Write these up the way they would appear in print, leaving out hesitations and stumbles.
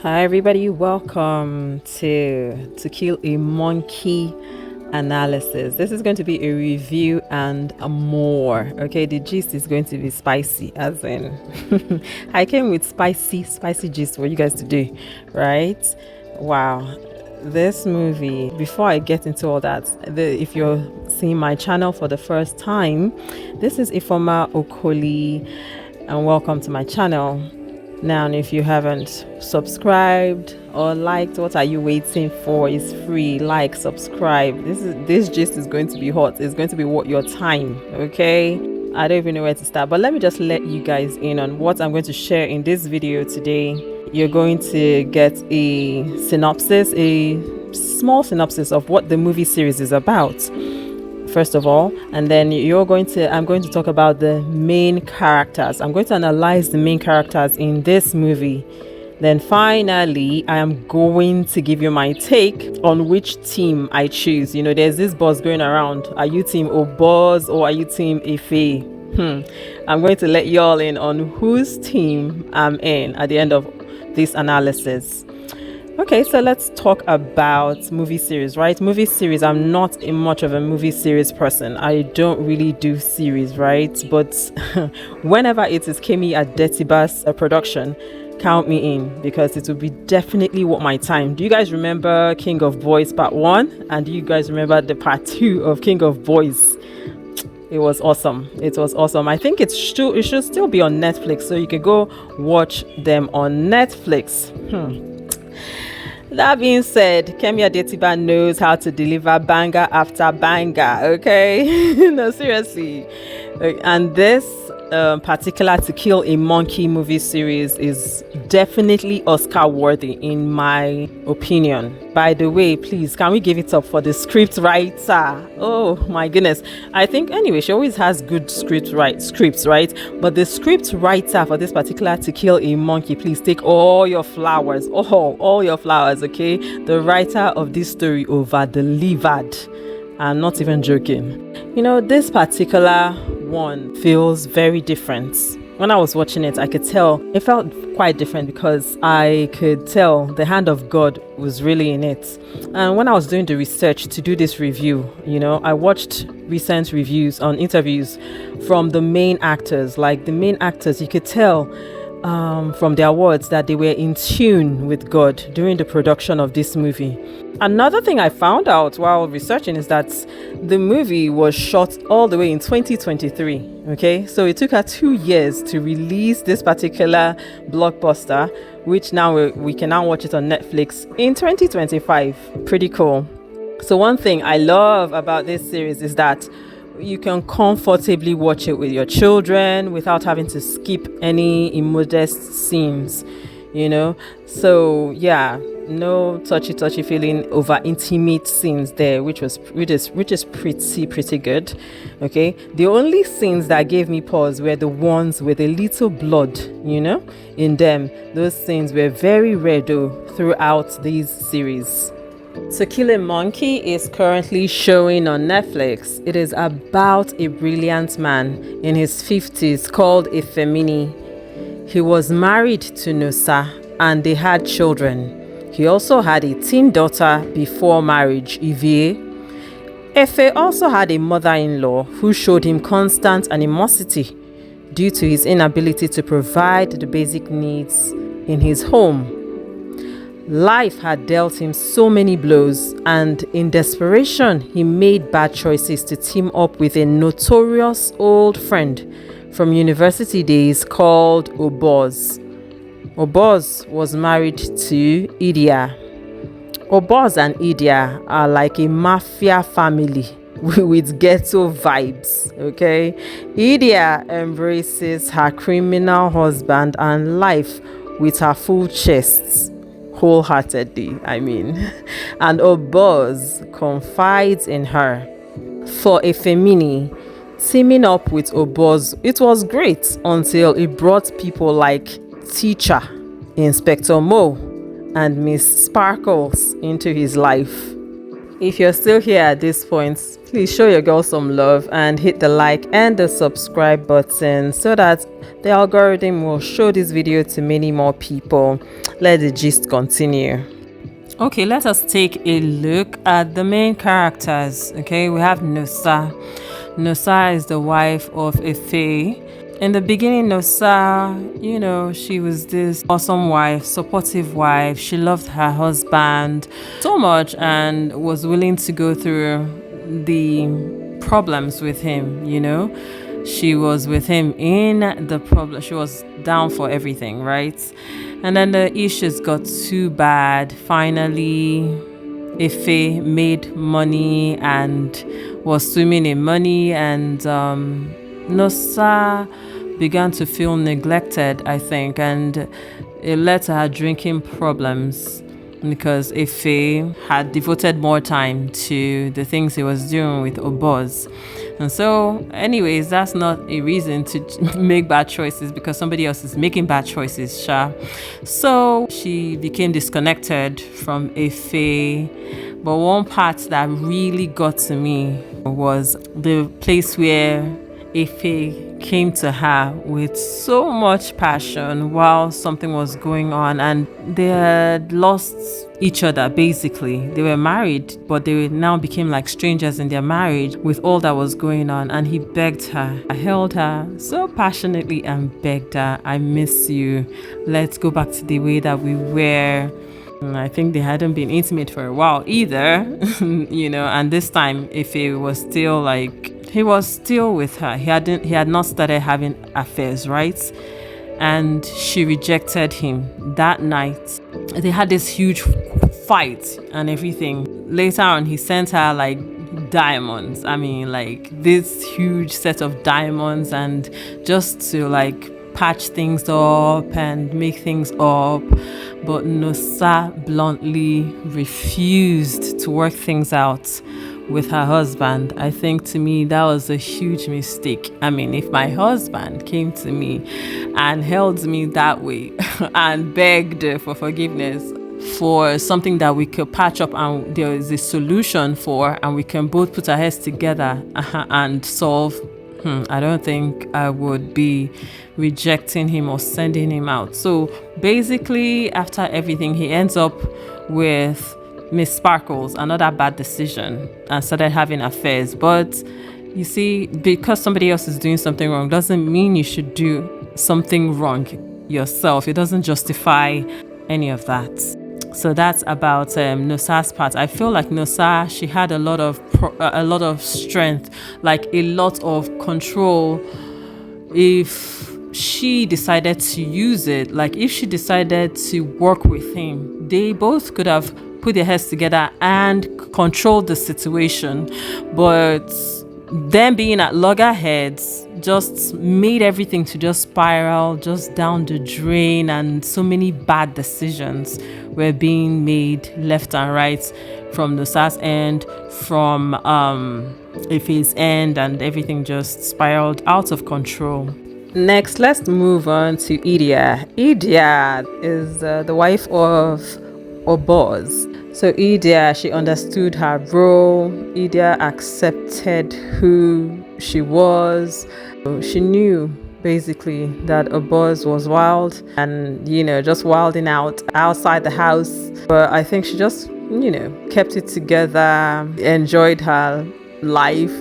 Hi everybody, welcome to Kill a Monkey analysis. This is going to be a review and a more. Okay, the gist is going to be spicy, as in I came with spicy gist for you guys to do, right? Wow. This movie, before I get into all that, if you're seeing my channel for the first time, this is Ifoma Okoli and welcome to my channel. Now, if you haven't subscribed or liked, what are you waiting for? It's free. Like, subscribe. This gist is going to be hot. It's going to be worth your time. Okay. I don't even know where to start, but let me just let you guys in on what I'm going to share in this video today. You're going to get a synopsis, a small synopsis of what the movie series is about, first of all, and then I'm going to talk about the main characters. I'm going to analyze the main characters in this movie. Then finally, I am going to give you my take on which team I choose. You know, there's this buzz going around. Are you Team Oboz or are you Team Efe? I'm going to let you all in on whose team I'm in at the end of this analysis. Okay, so let's talk about movie series, right? Movie series, I'm not much of a movie series person. I don't really do series, right? But whenever it is Kemi Adetiba's production, count me in, because it will be definitely worth my time. Do you guys remember King of Boys Part 1? And do you guys remember the Part 2 of King of Boys? It was awesome. It was awesome. I think it should still be on Netflix, so you can go watch them on Netflix. That being said, Kemi Adetiba knows how to deliver banger after banger, okay? No, seriously. And this particular To Kill a Monkey movie series is definitely Oscar worthy in my opinion. By the way, please, can we give it up for the script writer? Oh my goodness. I think anyway, she always has good scripts, right? But the script writer for this particular To Kill a Monkey, please take all your flowers, all your flowers, okay? The writer of this story over delivered. I'm not even joking. You know, this particular one feels very different. When I was watching it, I could tell it felt quite different, because I could tell the hand of God was really in it. And when I was doing the research to do this review, you know, I watched recent reviews on interviews from the main actors. Like the main actors, you could tell from their words that they were in tune with God during the production of this movie. Another thing I found out while researching is that the movie was shot all the way in 2023. Okay, so it took her 2 years to release this particular blockbuster, which now we can now watch it on Netflix in 2025. Pretty cool. So one thing I love about this series is that you can comfortably watch it with your children without having to skip any immodest scenes, you know. So yeah, no touchy feeling over intimate scenes there, which is pretty good. Okay, the only scenes that gave me pause were the ones with a little blood, you know, in them. Those scenes were very rare though throughout these series. To Kill a Monkey is currently showing on Netflix. It is about a brilliant man in his 50s called Efe. He was married to Nosa and they had children. He also had a teen daughter before marriage, Eve. Efe also had a mother-in-law who showed him constant animosity due to his inability to provide the basic needs in his home. Life had dealt him so many blows, and in desperation, he made bad choices to team up with a notorious old friend from university days called Oboz. Oboz was married to Idia. Oboz and Idia are like a mafia family with ghetto vibes, okay? Idia embraces her criminal husband and life with her full chest. Wholeheartedly, I mean. And Oboz confides in her. For Efe, teaming up with Oboz, it was great until it brought people like Teacher, Inspector Mo, and Miss Sparkles into his life. If you're still here at this point, please show your girl some love and hit the like and the subscribe button so that the algorithm will show this video to many more people. Let the gist continue. Okay, let us take a look at the main characters. Okay, we have Nosa. Nosa is the wife of Efe. In the beginning, Nosa, she was this awesome wife, supportive wife. She loved her husband so much and was willing to go through the problems with him, She was with him in the problem. She was down for everything, right? And then the issues got too bad. Finally, Efe made money and was swimming in money, and Nosa began to feel neglected, I think, and it led to her drinking problems because Efe had devoted more time to the things he was doing with Oboz. And so, anyways, that's not a reason to make bad choices because somebody else is making bad choices, sha. So she became disconnected from Efe. But one part that really got to me was the place where Efe came to her with so much passion while something was going on, and they had lost each other. Basically, they were married, but they now became like strangers in their marriage with all that was going on. And he begged her, I held her so passionately and begged her, I miss you, let's go back to the way that we were. I think they hadn't been intimate for a while either, and this time Efe was still he was still with her. He had not started having affairs, right? And she rejected him that night. They had this huge fight and everything. Later on, he sent her diamonds. I mean, this huge set of diamonds, and just to patch things up and make things up. But Nosa bluntly refused to work things out with her husband. I think to me that was a huge mistake. I mean, if my husband came to me and held me that way and begged for forgiveness for something that we could patch up and there is a solution for, and we can both put our heads together and solve, I don't think I would be rejecting him or sending him out. So basically, after everything, he ends up with Miss Sparkles, another bad decision, and started having affairs. But you see, because somebody else is doing something wrong doesn't mean you should do something wrong yourself. It doesn't justify any of that. So that's about Nosa's part. I feel like Nosa, she had a lot of strength, a lot of control. If she decided to use it, if she decided to work with him, they both could have put their heads together and controlled the situation. But them being at loggerheads just made everything to just spiral just down the drain, and so many bad decisions were being made left and right from Nosa's end, from Efe's end, and everything just spiraled out of control. Next, let's move on to Idia. Idia is the wife of Oboz. So Idia, she understood her role. Idia accepted who she was. She knew basically that Oboz was wild and, just wilding out outside the house. But I think she just, kept it together, enjoyed her life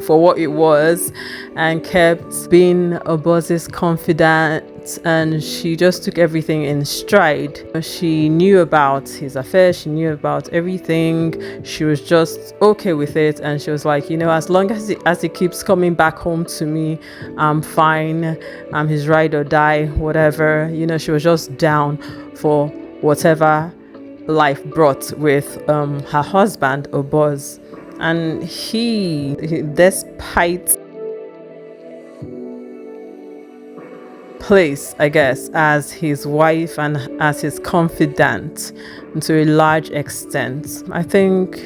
for what it was, and kept being Oboz's confidant, and she just took everything in stride. She knew about his affairs, she knew about everything, she was just okay with it, and she was like, as long as he keeps coming back home to me, I'm fine, I'm his ride or die, whatever. She was just down for whatever life brought with her husband Oboz. And he, despite place, I guess, as his wife and as his confidant to a large extent, I think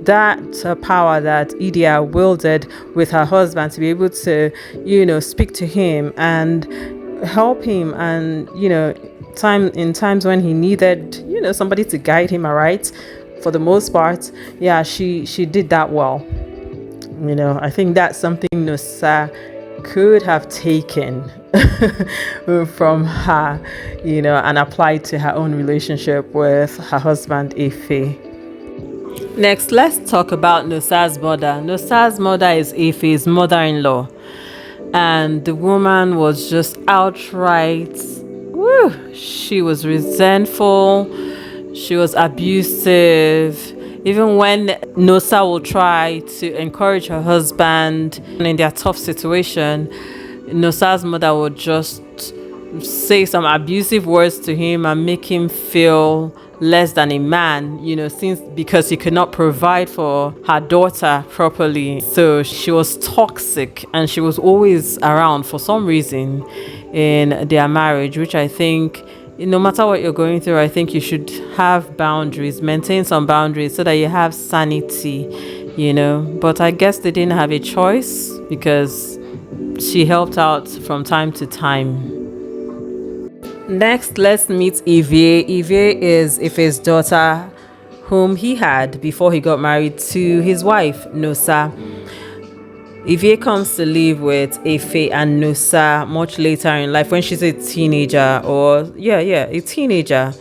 that power that Idia wielded with her husband to be able to, speak to him and help him, and in times when he needed, somebody to guide him, all right, for the most part, yeah, she did that well. I think that's something Nusa could have taken from her, and applied to her own relationship with her husband Efe. Next, let's talk about Nusa's mother. Nusa's mother is Efe's mother-in-law, and the woman was just outright, she was resentful, she was abusive. Even when Nosa will try to encourage her husband in their tough situation, Nosa's mother would just say some abusive words to him and make him feel less than a man, since because he could not provide for her daughter properly. So she was toxic, and she was always around for some reason in their marriage, which I think, no matter what you're going through, I think you should have boundaries, maintain some boundaries so that you have sanity, But I guess they didn't have a choice because she helped out from time to time. Next, let's meet Efe. Efe is Efe's daughter, whom he had before he got married to his wife, Nosa. Efe comes to live with Efe and Nosa much later in life when she's a teenager, a teenager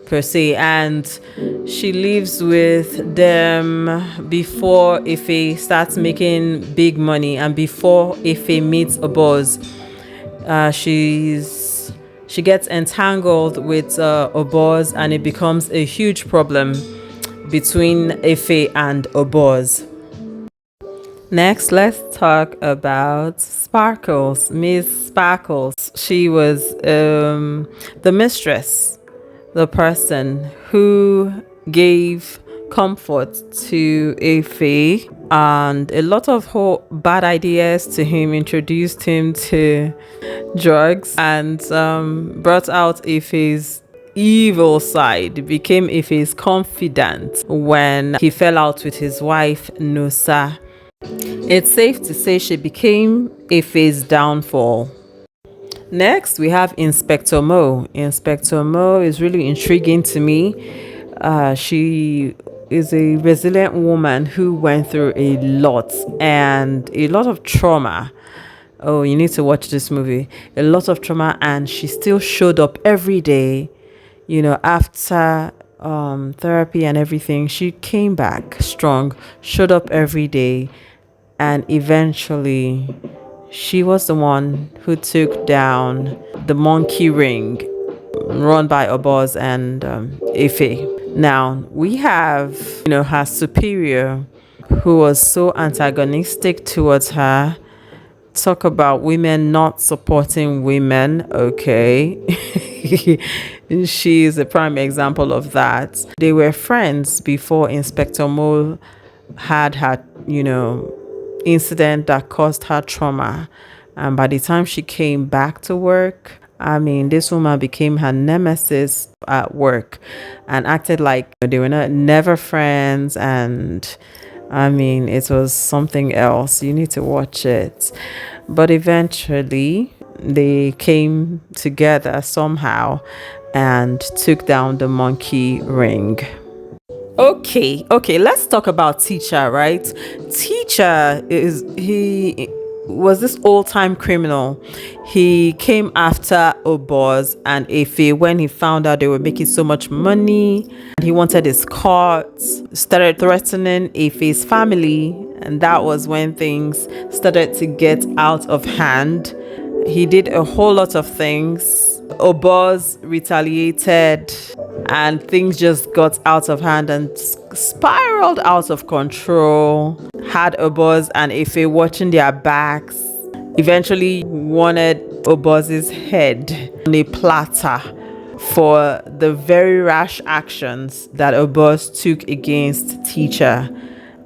per se, and she lives with them before Efe starts making big money and before Efe meets Oboz. She gets entangled with Oboz, and it becomes a huge problem between Efe and Oboz. Next, let's talk about Sparkles, Miss Sparkles. She was the mistress, the person who gave comfort to Efe, and a lot of her bad ideas to him, introduced him to drugs, and brought out Efe's evil side, became Efe's confidant when he fell out with his wife Nosa. It's safe to say she became Efe's downfall. Next, we have Inspector Mo. Inspector Mo is really intriguing to me. She is a resilient woman who went through a lot of trauma. Oh, you need to watch this movie. A lot of trauma, and she still showed up every day. After therapy and everything, she came back strong, showed up every day, and eventually she was the one who took down the monkey ring run by Oboz and Efe. Now we have, her superior, who was so antagonistic towards her. Talk about women not supporting women. Okay. She is a prime example of that. They were friends before Inspector Mo had her, incident that caused her trauma. And by the time she came back to work, this woman became her nemesis at work and acted like they were never friends. And it was something else. You need to watch it. But eventually, they came together somehow and took down the monkey ring. Okay, let's talk about Teacher, right? Teacher he was this all-time criminal. He came after Oboz and Efe when he found out they were making so much money. He wanted his cards, started threatening Efe's family, and that was when things started to get out of hand. He did a whole lot of things. Oboz retaliated, and things just got out of hand and spiraled out of control. Had Oboz and Efe watching their backs. Eventually wanted Oboz's head on a platter for the very rash actions that Oboz took against Teacher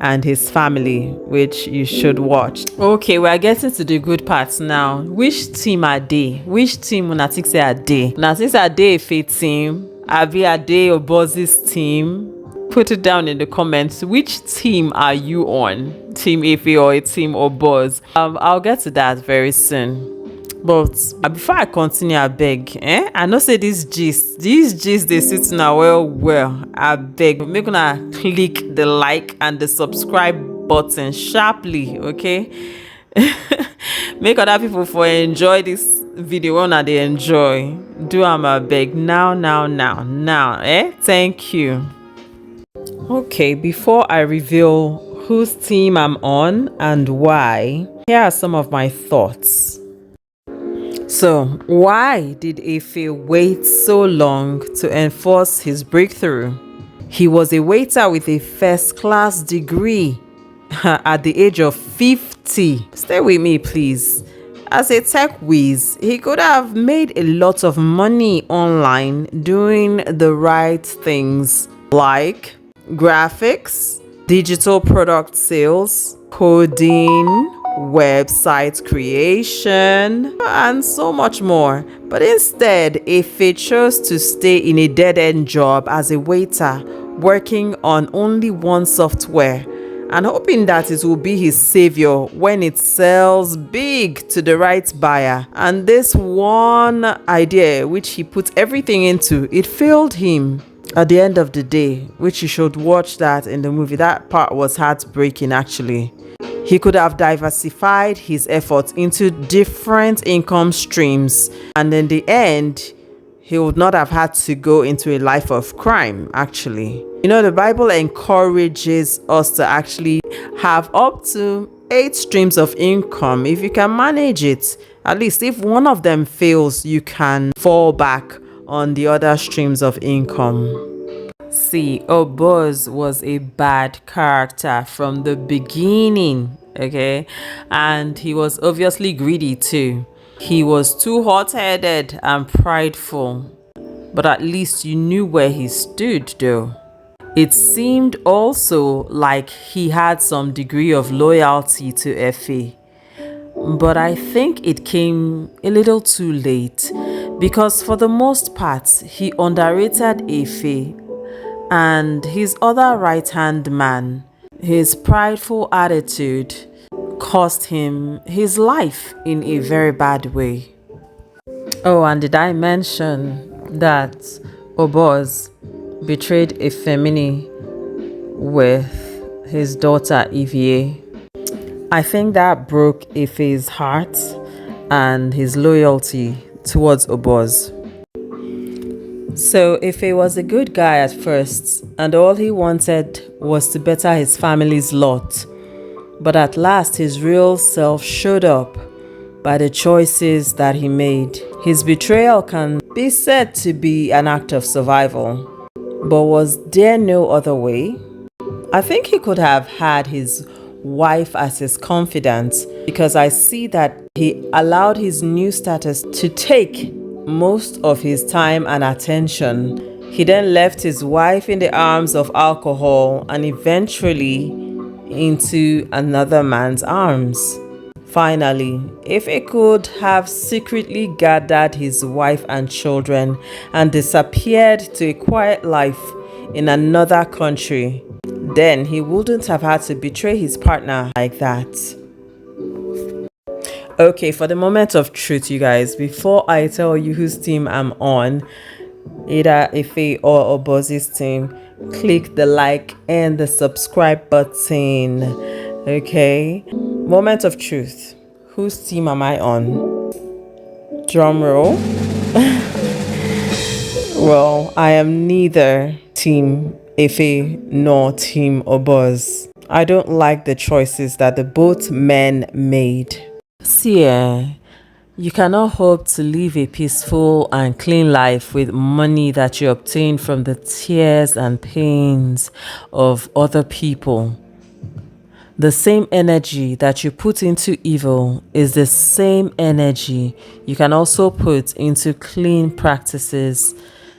and his family, which you should watch. Okay, we're getting to the good parts now. Which team are they? Which team una think say are they? Una think say are they Efe team? Are they Oboz's team? Put it down in the comments. Which team are you on? Team Efe or Team Oboz? I'll get to that very soon. But before I continue, I beg, I know say these gist they sit now well. I beg, make una click the like and the subscribe button sharply, okay? Make other people for enjoy this video when they enjoy. Do am a beg now, Thank you. Okay, before I reveal whose team I'm on and why, here are some of my thoughts. So, why did Efe wait so long to enforce his breakthrough? He was a waiter with a first-class degree at the age of 50. Stay with me, please. As a tech whiz, he could have made a lot of money online doing the right things like graphics, digital product sales, coding, website creation, and so much more. But instead, Efe chose to stay in a dead-end job as a waiter, working on only one software and hoping that it will be his savior when it sells big to the right buyer. And this one idea, which he put everything into, it failed him. At the end of the day, which you should watch that in the movie, that part was heartbreaking actually. He could have diversified his efforts into different income streams, and in the end, he would not have had to go into a life of crime, actually. You know, the Bible encourages us to actually have up to 8 streams of income if you can manage it. At least if one of them fails, you can fall back on the other streams of income. See, Oboz was a bad character from the beginning, okay? And he was obviously greedy too. He was too hot-headed and prideful. But at least you knew where he stood though. It seemed also like he had some degree of loyalty to Efe. But I think it came a little too late because for the most part, he underrated Efe and his other right-hand man. His prideful attitude cost him his life in a very bad way. Oh, and did I mention that Oboz betrayed Efemini with his daughter Efe? I think that broke Efe's heart and his loyalty towards Oboz. So Efe was a good guy at first, and all he wanted was to better his family's lot. But at last his real self showed up by the choices that he made. His betrayal can be said to be an act of survival. But was there no other way? I think he could have had his wife as his confidant, because I see that he allowed his new status to take most of his time and attention. He then left his wife in the arms of alcohol and eventually into another man's arms. Finally, Efe could have secretly gathered his wife and children and disappeared to a quiet life in another country. Then he wouldn't have had to betray his partner like that. Okay, for the moment of truth, you guys, before I tell you whose team I'm on, either Efe or Oboz's team, click the like and the subscribe button. Okay, moment of truth. Whose team am I on? Drum roll. Well, I am neither Team Efe nor Team Oboz. I don't like the choices that the both men made. See, you cannot hope to live a peaceful and clean life with money that you obtain from the tears and pains of other people. The same energy that you put into evil is the same energy you can also put into clean practices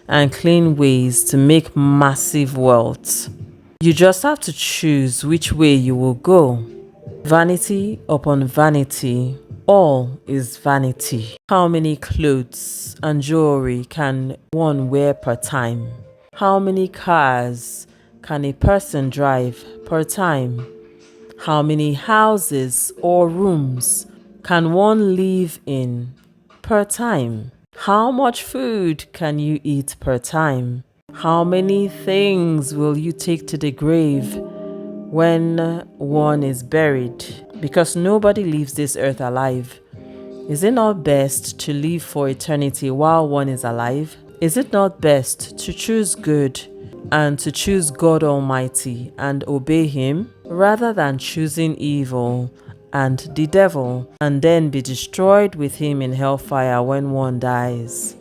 and clean ways to make massive wealth. You just have to choose which way you will go. Vanity upon vanity, all is vanity. How many clothes and jewelry can one wear per time? How many cars can a person drive per time? How many houses or rooms can one live in per time? How much food can you eat per time? How many things will you take to the grave when one is buried? Because nobody leaves this earth alive. Is it not best to live for eternity while one is alive? Is it not best to choose good and to choose God Almighty and obey Him rather than choosing evil and the devil and then be destroyed with him in hellfire when one dies?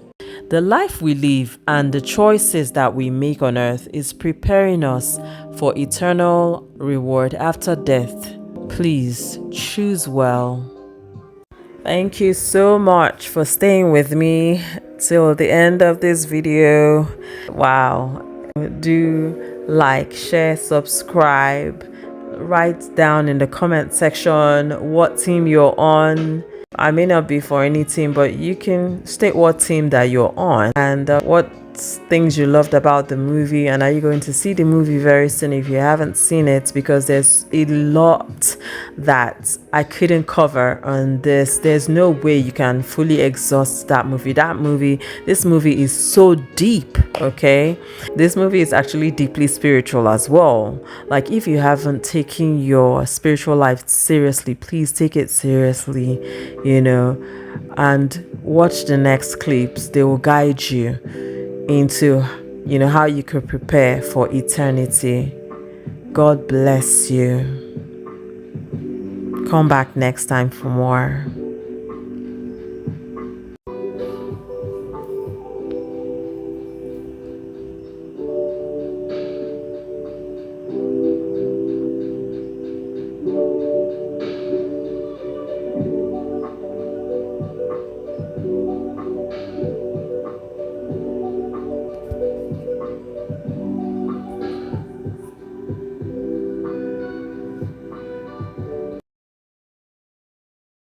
The life we live and the choices that we make on earth is preparing us for eternal reward after death. Please choose well. Thank you so much for staying with me till the end of this video. Wow. Do like, share, subscribe. Write down in the comment section what team you're on. I may not be for any team, but you can state what team that you're on and what things you loved about the movie, and are you going to see the movie very soon if you haven't seen it, because there's a lot that I couldn't cover on this. There's no way you can fully exhaust that movie. This movie is so deep. Okay, this movie is actually deeply spiritual as well. Like, if you haven't taken your spiritual life seriously, please take it seriously, and watch the next clips. They will guide you into how you could prepare for eternity. God bless you. Come back next time for more.